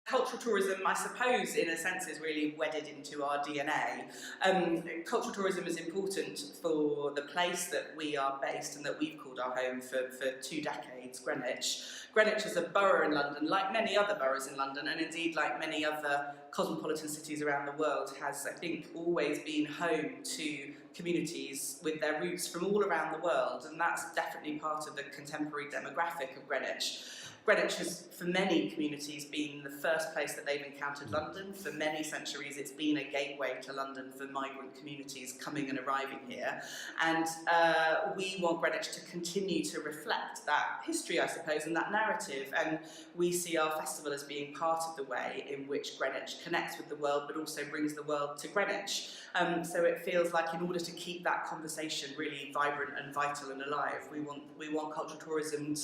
Cultural tourism, I suppose, in a sense, is really wedded into our DNA. Cultural tourism is important for the place that we are based and that we've called our home for 2 decades, Greenwich. Greenwich is a borough in London, like many other boroughs in London, and indeed like many other cosmopolitan cities around the world, has, I think, always been home to communities with their roots from all around the world, and that's definitely part of the contemporary demographic of Greenwich. Greenwich has, for many communities, been the first place that they've encountered London. For many centuries, it's been a gateway to London for migrant communities coming and arriving here. And we want Greenwich to continue to reflect that history, I suppose, and that narrative. And we see our festival as being part of the way in which Greenwich connects with the world, but also brings the world to Greenwich. So it feels like, in order to keep that conversation really vibrant and vital and alive, we want cultural tourism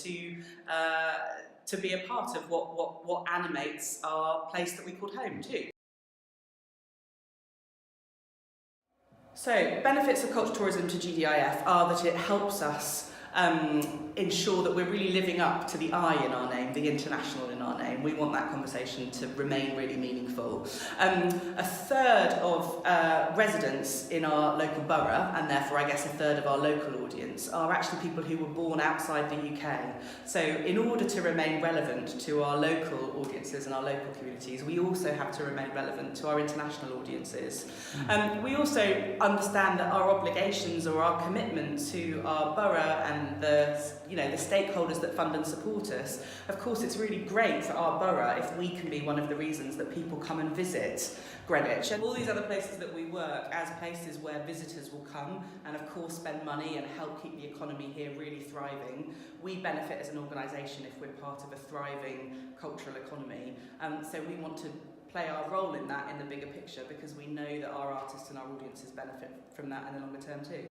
to be a part of what animates our place that we called home too. So, benefits of cultural tourism to GDIF are that it helps us ensure that we're really living up to the I in our name, the international in our name. We want that conversation to remain really meaningful. A third of residents in our local borough, and therefore I guess a third of our local audience, are actually people who were born outside the UK. So in order to remain relevant to our local audiences and our local communities, we also have to remain relevant to our international audiences. We also understand that our obligations or our commitment to our borough and the stakeholders that fund and support us, of course it's really great for our borough if we can be one of the reasons that people come and visit Greenwich and all these other places that we work as places where visitors will come and of course spend money and help keep the economy here really thriving. We benefit as an organisation if we're part of a thriving cultural economy, so we want to play our role in that in the bigger picture, because we know that our artists and our audiences benefit from that in the longer term too.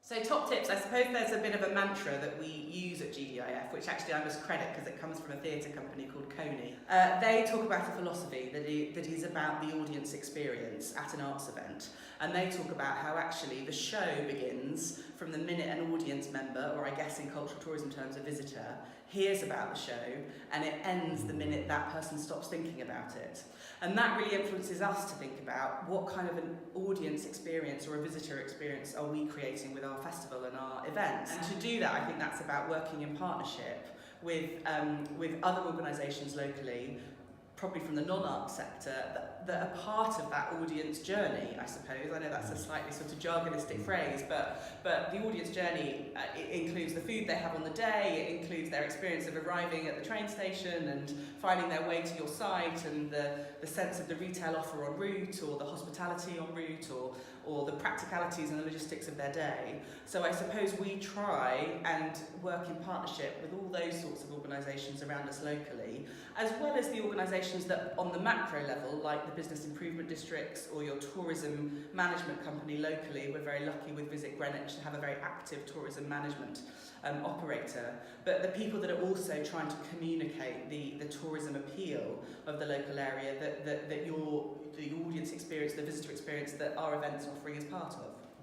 So top tips, I suppose there's a bit of a mantra that we use at GDIF, which actually I must credit because it comes from a theatre company called Coney. They talk about a philosophy that is about the audience experience at an arts event. And they talk about how actually the show begins from the minute an audience member, or I guess in cultural tourism terms a visitor, hears about the show, and it ends the minute that person stops thinking about it. And that really influences us to think about what kind of an audience experience or a visitor experience are we creating with our festival and our events. And to do that, I think that's about working in partnership with other organisations locally, probably from the non-art sector, that are part of that audience journey, I suppose. I know that's a slightly sort of jargonistic phrase, but the audience journey it includes the food they have on the day, it includes their experience of arriving at the train station and finding their way to your site, and the sense of the retail offer en route, or the hospitality en route, or the practicalities and the logistics of their day. So I suppose we try and work in partnership with all those sorts of organisations around us locally, as well as the organisations that on the macro level, like the business improvement districts or your tourism management company locally. We're very lucky with Visit Greenwich to have a very active tourism management operator, but the people that are also trying to communicate the tourism appeal of the local area that the audience experience, the visitor experience that our events offering is part of.